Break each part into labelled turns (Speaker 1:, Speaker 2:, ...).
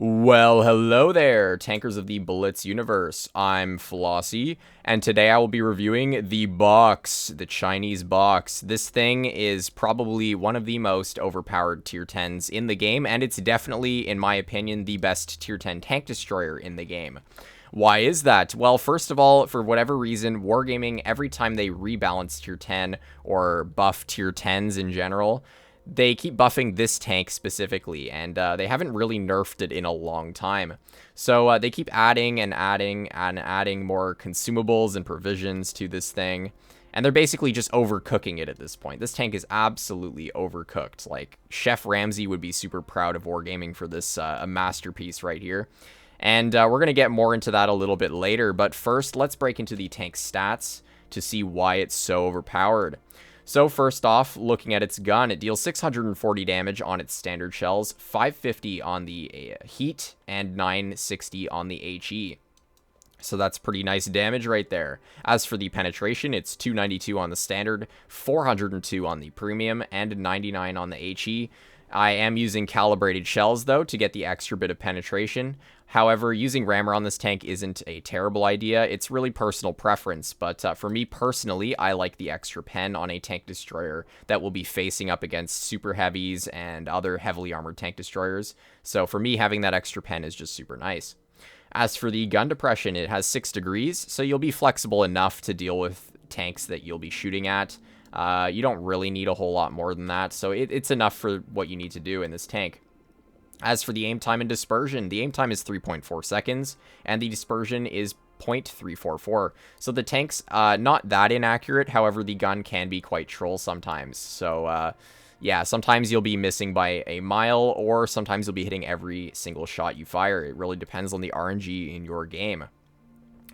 Speaker 1: Well, hello there, tankers of the Blitz universe. I'm Flossie, and today I will be reviewing the box, the Chinese box. This thing is probably one of the most overpowered tier 10s in the game, and it's definitely, in my opinion, the best tier 10 tank destroyer in the game. Why is that? Well, first of all, for whatever reason, Wargaming, every time they rebalance tier 10 or buff tier 10s in general, they keep buffing this tank specifically, and they haven't really nerfed it in a long time. So they keep adding and adding and adding more consumables and provisions to this thing, and they're basically just overcooking it at this point. This tank is absolutely overcooked. Like, Chef Ramsay would be super proud of Wargaming for this a masterpiece right here. And we're going to get more into that a little bit later, but first, let's break into the tank stats to see why it's so overpowered. So first off, looking at its gun, it deals 640 damage on its standard shells, 550 on the heat, and 960 on the HE. So that's pretty nice damage right there. As for the penetration, it's 292 on the standard, 402 on the premium, and 99 on the HE. I am using calibrated shells, though, to get the extra bit of penetration. However, using rammer on this tank isn't a terrible idea. It's really personal preference, but for me personally, I like the extra pen on a tank destroyer that will be facing up against super heavies and other heavily armored tank destroyers. So for me, having that extra pen is just super nice. As for the gun depression, it has 6 degrees, so you'll be flexible enough to deal with tanks that you'll be shooting at. You don't really need a whole lot more than that, so it's enough for what you need to do in this tank. As for the aim time and dispersion, the aim time is 3.4 seconds, and the dispersion is 0.344. So the tank's not that inaccurate, however, the gun can be quite troll sometimes. So, yeah, sometimes you'll be missing by a mile, or sometimes you'll be hitting every single shot you fire. It really depends on the RNG in your game.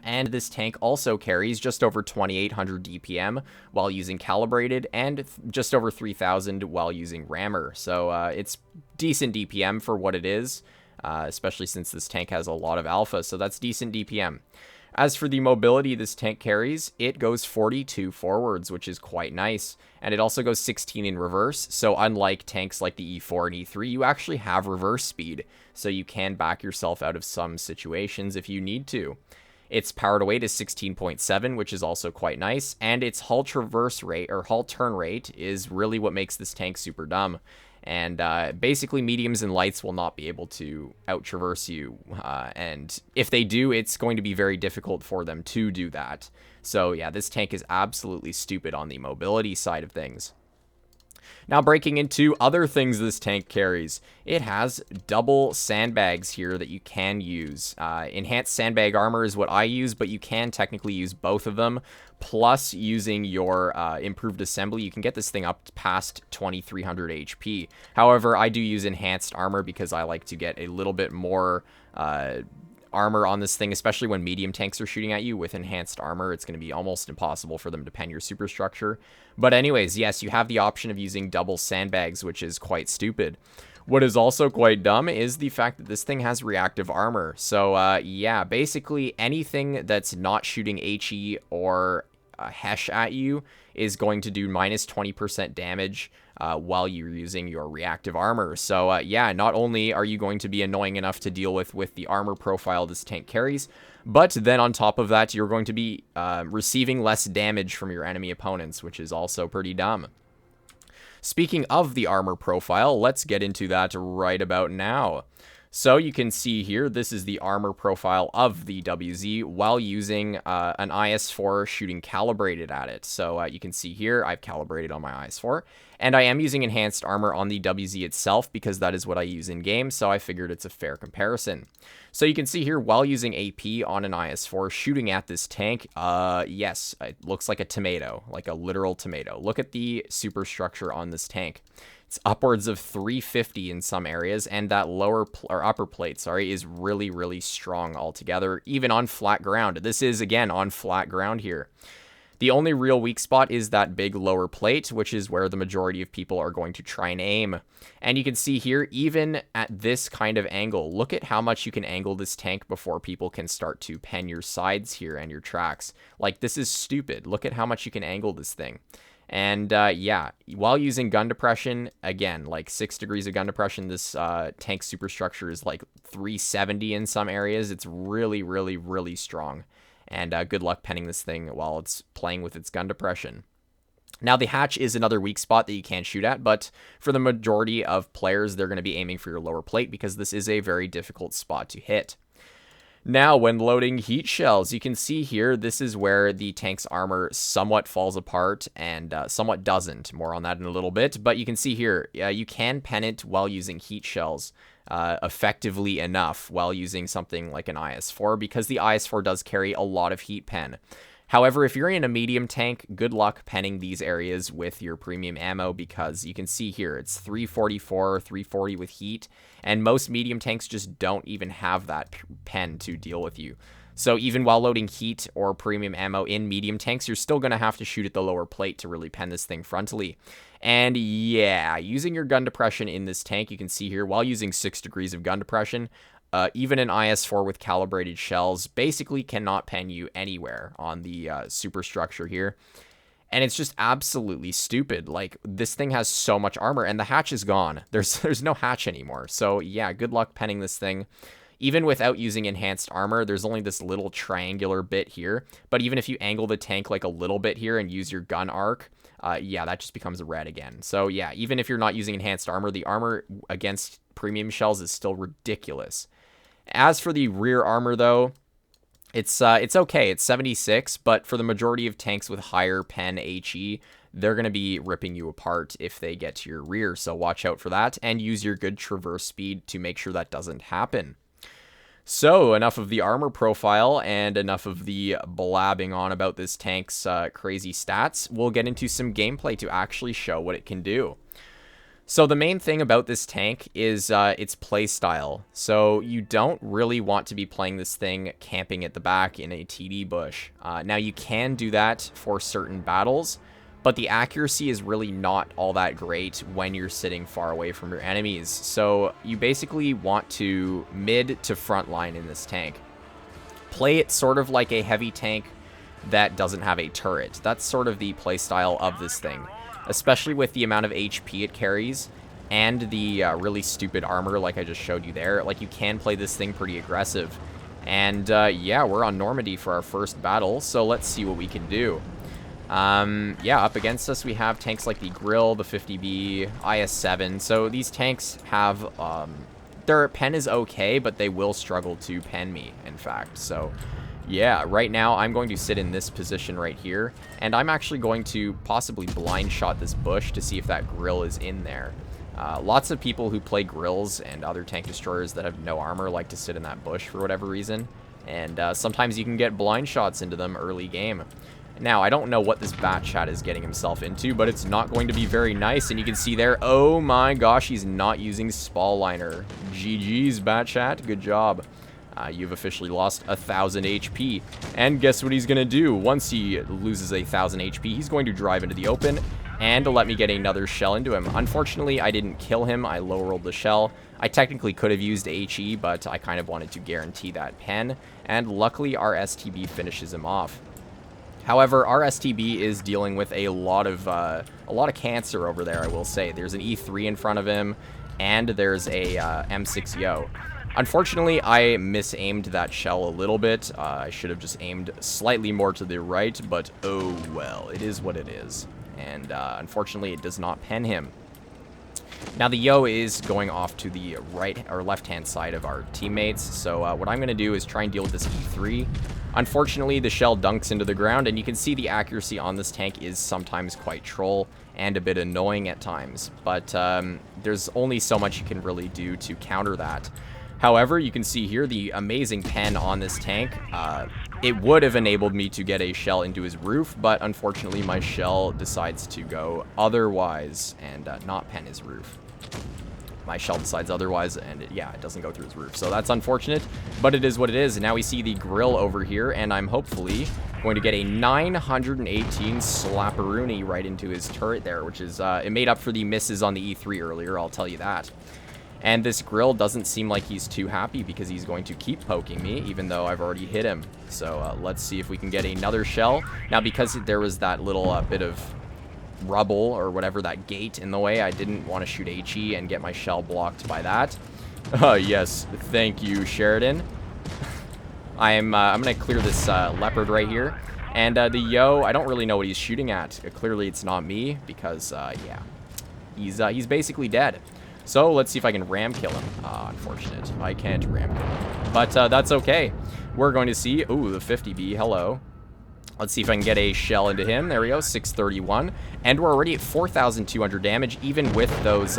Speaker 1: And this tank also carries just over 2,800 DPM while using calibrated, and just over 3,000 while using rammer. So it's decent DPM for what it is, especially since this tank has a lot of alpha, so that's decent DPM. As for the mobility this tank carries, it goes 42 forwards, which is quite nice, and it also goes 16 in reverse, so unlike tanks like the E4 and E3, you actually have reverse speed, so you can back yourself out of some situations if you need to. Its power to weight is 16.7, which is also quite nice, and its hull traverse rate, or hull turn rate, is really what makes this tank super dumb. And basically, mediums and lights will not be able to out-traverse you, and if they do, it's going to be very difficult for them to do that. So yeah, this tank is absolutely stupid on the mobility side of things. Now, breaking into other things this tank carries, it has double sandbags here that you can use. Enhanced sandbag armor is what I use, but you can technically use both of them. Plus, using your improved assembly, you can get this thing up past 2,300 HP. However, I do use enhanced armor because I like to get a little bit more armor on this thing, especially when medium tanks are shooting at you. With enhanced armor, it's going to be almost impossible for them to pen your superstructure. But anyways, yes, you have the option of using double sandbags, which is quite stupid. What is also quite dumb is the fact that this thing has reactive armor. So yeah, basically anything that's not shooting HE or Hesh at you is going to do minus 20% damage while you're using your reactive armor. So yeah, not only are you going to be annoying enough to deal with the armor profile this tank carries, but then on top of that, you're going to be receiving less damage from your enemy opponents, which is also pretty dumb. Speaking of the armor profile, let's get into that right about now. So you can see here, this is the armor profile of the WZ while using an IS-4 shooting calibrated at it. So you can see here, I've calibrated on my IS-4, and I am using enhanced armor on the WZ itself because that is what I use in game, so I figured it's a fair comparison. So you can see here, while using AP on an IS-4 shooting at this tank, yes, it looks like a tomato, like a literal tomato. Look at the superstructure on this tank. It's upwards of 350 in some areas, and that upper plate, sorry, is really, really strong altogether, even on flat ground. This is, again, on flat ground here. The only real weak spot is that big lower plate, which is where the majority of people are going to try and aim. And you can see here, even at this kind of angle, look at how much you can angle this tank before people can start to pen your sides here and your tracks. Like, this is stupid. Look at how much you can angle this thing. And yeah, while using gun depression, again, like 6 degrees of gun depression, this tank superstructure is like 370 in some areas. It's really, really, really strong. And good luck penning this thing while it's playing with its gun depression. Now, the hatch is another weak spot that you can't shoot at, but for the majority of players, they're going to be aiming for your lower plate because this is a very difficult spot to hit. Now, when loading heat shells, you can see here, this is where the tank's armor somewhat falls apart and somewhat doesn't. More on that in a little bit, but you can see here, you can pen it while using heat shells effectively enough while using something like an IS-4 because the IS-4 does carry a lot of heat pen. However, if you're in a medium tank, good luck penning these areas with your premium ammo because you can see here, it's 344, 340 with heat, and most medium tanks just don't even have that pen to deal with you. So even while loading heat or premium ammo in medium tanks, you're still going to have to shoot at the lower plate to really pen this thing frontally. And yeah, using your gun depression in this tank, you can see here, while using 6 degrees of gun depression, even an IS-4 with calibrated shells basically cannot pen you anywhere on the superstructure here. And it's just absolutely stupid. Like, this thing has so much armor, and the hatch is gone. There's no hatch anymore. So, yeah, good luck penning this thing. Even without using enhanced armor, there's only this little triangular bit here. But even if you angle the tank like a little bit here and use your gun arc, yeah, that just becomes a red again. So, yeah, even if you're not using enhanced armor, the armor against premium shells is still ridiculous. As for the rear armor, though, it's okay. It's 76, but for the majority of tanks with higher pen HE, they're going to be ripping you apart if they get to your rear, so watch out for that, and use your good traverse speed to make sure that doesn't happen. So, enough of the armor profile and enough of the blabbing on about this tank's crazy stats. We'll get into some gameplay to actually show what it can do. So the main thing about this tank is its playstyle. So you don't really want to be playing this thing camping at the back in a TD bush. Now you can do that for certain battles, but the accuracy is really not all that great when you're sitting far away from your enemies. So you basically want to mid to front line in this tank. Play it sort of like a heavy tank that doesn't have a turret. That's sort of the playstyle of this thing, especially with the amount of HP it carries and the really stupid armor like I just showed you there. Like, you can play this thing pretty aggressive. And yeah, we're on Normandy for our first battle, so let's see what we can do. Yeah, up against us we have tanks like the Grill, the 50B, IS-7. So these tanks have, their pen is okay, but they will struggle to pen me, in fact. So yeah, right now I'm going to sit in this position right here, and I'm actually going to possibly blind shot this bush to see if that Grill is in there. Lots of people who play Grills and other tank destroyers that have no armor like to sit in that bush for whatever reason, and sometimes you can get blind shots into them early game. Now, I don't know what this Bat Chat is getting himself into, but it's not going to be very nice, and you can see there, oh my gosh, he's not using Spall Liner. GG's, Bat Chat, good job. You've officially lost 1,000 HP. And guess what he's going to do? Once he loses 1,000 HP, he's going to drive into the open and let me get another shell into him. Unfortunately, I didn't kill him. I low-rolled the shell. I technically could have used HE, but I kind of wanted to guarantee that pen. And luckily, our STB finishes him off. However, our STB is dealing with a lot of cancer over there, I will say. There's an E3 in front of him, and there's a M6Yo. Unfortunately, I misaimed that shell a little bit. I should have just aimed slightly more to the right, but oh well, it is what it is. And unfortunately, it does not pen him. Now, the Yo is going off to the right or left-hand side of our teammates, so what I'm going to do is try and deal with this E3. Unfortunately, the shell dunks into the ground, and you can see the accuracy on this tank is sometimes quite troll and a bit annoying at times, but there's only so much you can really do to counter that. However, you can see here the amazing pen on this tank. It would have enabled me to get a shell into his roof, but unfortunately my shell decides to go otherwise and not pen his roof. My shell decides otherwise, and it doesn't go through his roof. So that's unfortunate, but it is what it is. Now we see the Grill over here, and I'm hopefully going to get a 918 slapperoonie right into his turret there, which is, it made up for the misses on the E3 earlier, I'll tell you that. And this Grill doesn't seem like he's too happy because he's going to keep poking me, even though I've already hit him. So let's see if we can get another shell. Now, because there was that little bit of rubble or whatever, that gate in the way. I didn't want to shoot HE and get my shell blocked by that. Yes, thank you, Sheridan. I'm gonna clear this leopard right here. And the Yo, I don't really know what he's shooting at. Clearly it's not me because, yeah, he's basically dead. So let's see if I can ram kill him. Unfortunate. I can't ram kill him. But that's okay. We're going to see, ooh, the 50B, hello. Let's see if I can get a shell into him. There we go, 631. And we're already at 4,200 damage, even with those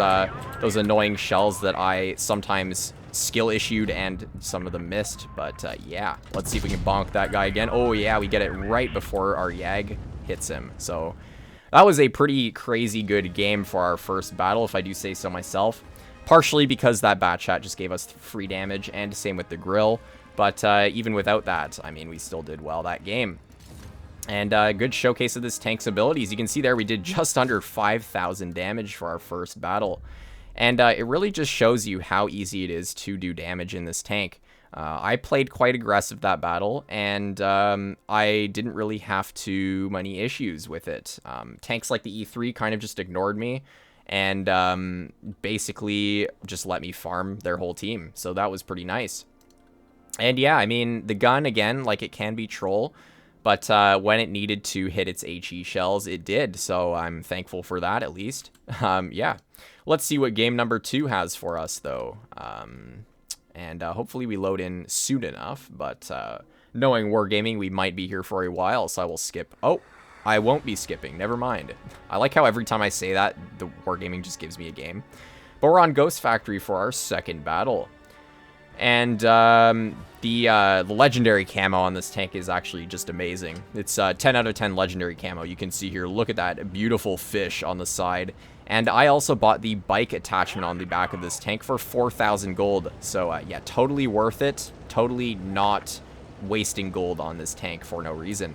Speaker 1: annoying shells that I sometimes skill issued and some of them missed. But yeah, let's see if we can bonk that guy again. Oh yeah, we get it right before our Yag hits him. So that was a pretty crazy good game for our first battle, if I do say so myself. Partially because that bat chat just gave us free damage, and same with the grill. But even without that, I mean, we still did well that game. And a good showcase of this tank's abilities. You can see there we did just under 5,000 damage for our first battle. And it really just shows you how easy it is to do damage in this tank. I played quite aggressive that battle, and I didn't really have too many issues with it. Tanks like the E3 kind of just ignored me, and basically just let me farm their whole team. So that was pretty nice. And yeah, I mean, the gun, again, like, it can be troll. But when it needed to hit its HE shells, it did. So I'm thankful for that, at least. Yeah. Let's see what game number 2 has for us, though. And hopefully we load in soon enough. But knowing Wargaming, we might be here for a while, so I will skip. Oh, I won't be skipping. Never mind. I like how every time I say that, the Wargaming just gives me a game. But we're on Ghost Factory for our second battle. And the legendary camo on this tank is actually just amazing. It's 10 out of 10 legendary camo. You can see here, look at that beautiful fish on the side. And I also bought the bike attachment on the back of this tank for 4,000 gold. So yeah, totally worth it. Totally not wasting gold on this tank for no reason.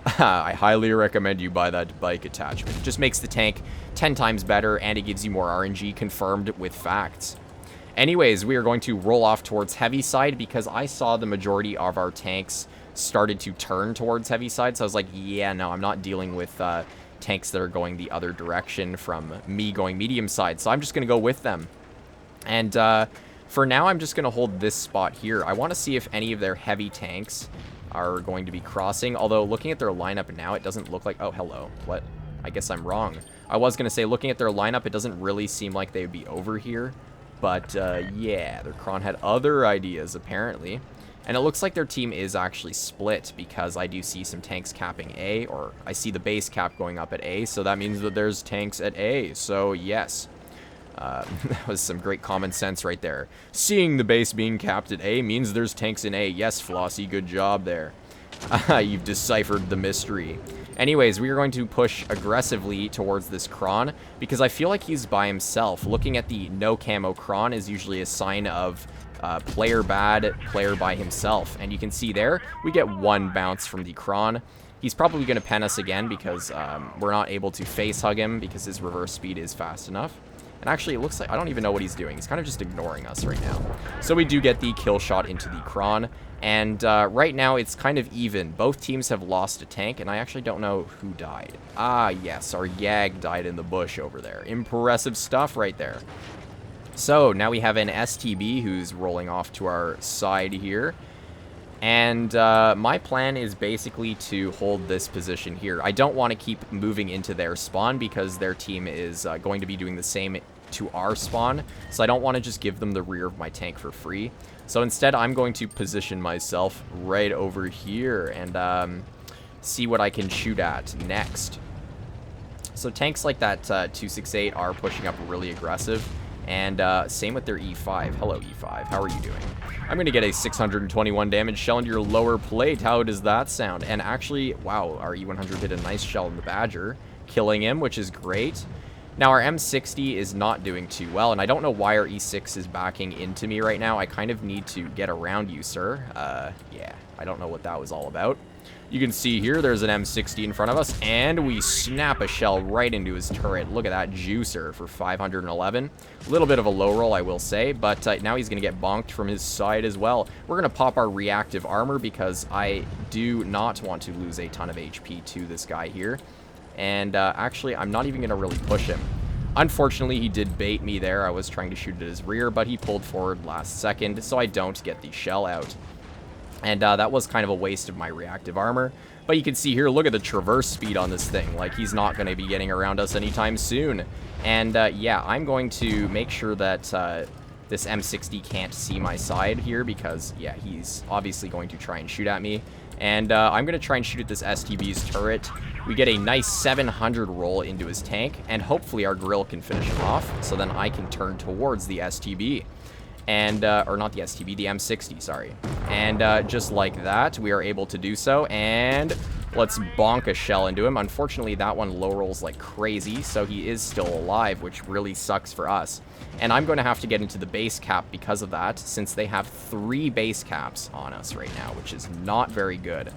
Speaker 1: I highly recommend you buy that bike attachment. It just makes the tank 10 times better, and it gives you more RNG confirmed with facts. Anyways, we are going to roll off towards heavy side because I saw the majority of our tanks started to turn towards heavy side. So I was like, yeah, no, I'm not dealing with tanks that are going the other direction from me going medium side. So I'm just going to go with them. And for now, I'm just going to hold this spot here. I want to see if any of their heavy tanks are going to be crossing. Although looking at their lineup now, it doesn't look like... Oh, hello. What? I guess I'm wrong. I was going to say, looking at their lineup, it doesn't really seem like they would be over here. But, yeah, their Kron had other ideas, apparently. And it looks like their team is actually split, because I do see some tanks capping A, or I see the base cap going up at A, so that means that there's tanks at A. So, yes. That was some great common sense right there. Seeing the base being capped at A means there's tanks in A. Yes, Flossie, good job there. You've deciphered the mystery. Anyways, we are going to push aggressively towards this Kron because I feel like he's by himself. Looking at the no camo Kron is usually a sign of player bad, player by himself. And you can see there, we get one bounce from the Kron. He's probably going to pen us again because we're not able to face hug him because his reverse speed is fast enough. And actually, it looks like, I don't even know what he's doing. He's kind of just ignoring us right now. So we do get the kill shot into the Kron. And right now, it's kind of even. Both teams have lost a tank, and I actually don't know who died. Ah, yes, our Yag died in the bush over there. Impressive stuff right there. So now we have an STB who's rolling off to our side here. And my plan is basically to hold this position here. I don't want to keep moving into their spawn because their team is going to be doing the same to our spawn. So I don't want to just give them the rear of my tank for free. So instead, I'm going to position myself right over here and see what I can shoot at next. So tanks like that 268 are pushing up really aggressive. And same with their E5. Hello, E5. How are you doing? I'm going to get a 621 damage shell into your lower plate. How does that sound? And actually, wow, our E100 hit a nice shell in the Badger, killing him, which is great. Now, our M60 is not doing too well, and I don't know why our E6 is backing into me right now. I kind of need to get around you, sir. Yeah, I don't know what that was all about. You can see here, there's an M60 in front of us, and we snap a shell right into his turret. Look at that juicer for 511. A little bit of a low roll, I will say, but now he's going to get bonked from his side as well. We're going to pop our reactive armor because I do not want to lose a ton of HP to this guy here. And actually, I'm not even going to really push him. Unfortunately, he did bait me there. I was trying to shoot at his rear, but he pulled forward last second, so I don't get the shell out. And that was kind of a waste of my reactive armor. But you can see here, look at the traverse speed on this thing. Like, he's not going to be getting around us anytime soon. And yeah, I'm going to make sure that this M60 can't see my side here because, yeah, he's obviously going to try and shoot at me. And I'm going to try and shoot at this STB's turret. We get a nice 700 roll into his tank, and hopefully our grill can finish him off, so then I can turn towards the STB. And, or not the STB, the M60, sorry. And just like that, we are able to do so, and let's bonk a shell into him. Unfortunately, that one low rolls like crazy, so he is still alive, which really sucks for us. And I'm going to have to get into the base cap because of that, since they have 3 base caps on us right now, which is not very good.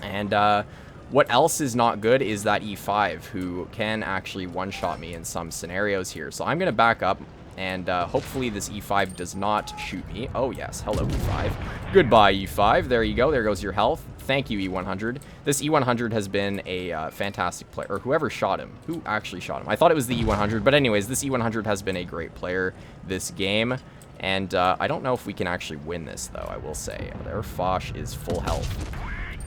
Speaker 1: And what else is not good is that E5, who can actually one-shot me in some scenarios here. So I'm going to back up, and hopefully this E5 does not shoot me. Oh, yes. Hello, E5. Goodbye, E5. There you go. There goes your health. Thank you, E100. This E100 has been a fantastic player, or whoever shot him. Who actually shot him? I thought it was the E100, but anyways, this E100 has been a great player this game, and I don't know if we can actually win this, though, I will say. Their Foch is full health.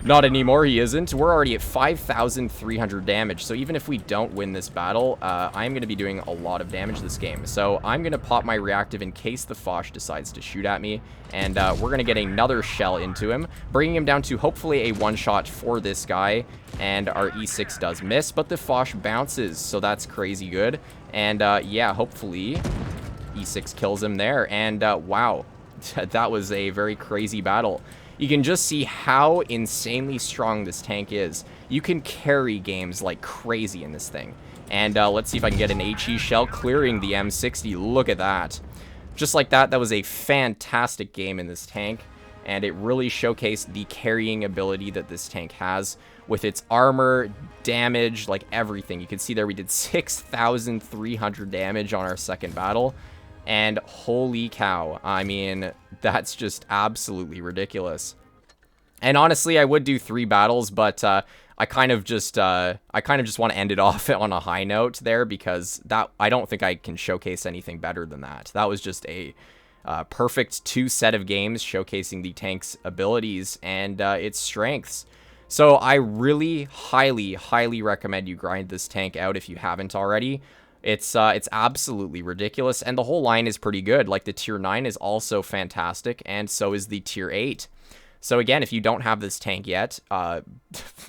Speaker 1: Not anymore, he isn't. We're already at 5,300 damage, so even if we don't win this battle, I'm going to be doing a lot of damage this game. So I'm going to pop my reactive in case the Foch decides to shoot at me, and we're going to get another shell into him, bringing him down to hopefully a one-shot for this guy, and our E6 does miss, but the Foch bounces, so that's crazy good. And yeah, hopefully E6 kills him there, and wow, that was a very crazy battle. You can just see how insanely strong this tank is. You can carry games like crazy in this thing. And let's see if I can get an HE shell clearing the M60. Look at that. Just like that, that was a fantastic game in this tank. And it really showcased the carrying ability that this tank has with its armor, damage, like everything. You can see there we did 6,300 damage on our second battle. And holy cow, I mean, that's just absolutely ridiculous. And honestly, I would do 3 battles, but I kind of just want to end it off on a high note there, because that I don't think I can showcase anything better than that. That was just a perfect 2 set of games showcasing the tank's abilities and its strengths. So I really highly recommend you grind this tank out if you haven't already. It's absolutely ridiculous, and the whole line is pretty good. Like, the tier 9 is also fantastic, and so is the tier 8. So again, if you don't have this tank yet,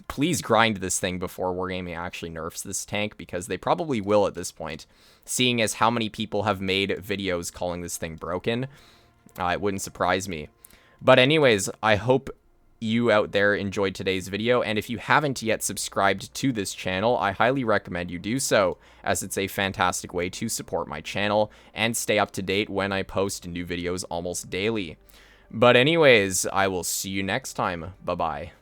Speaker 1: please grind this thing before Wargaming actually nerfs this tank, because they probably will at this point, seeing as how many people have made videos calling this thing broken. It wouldn't surprise me. But anyways, I hope you out there enjoyed today's video, and if you haven't yet subscribed to this channel, I highly recommend you do so, as it's a fantastic way to support my channel and stay up to date when I post new videos almost daily. But anyways, I will see you next time. Bye-bye.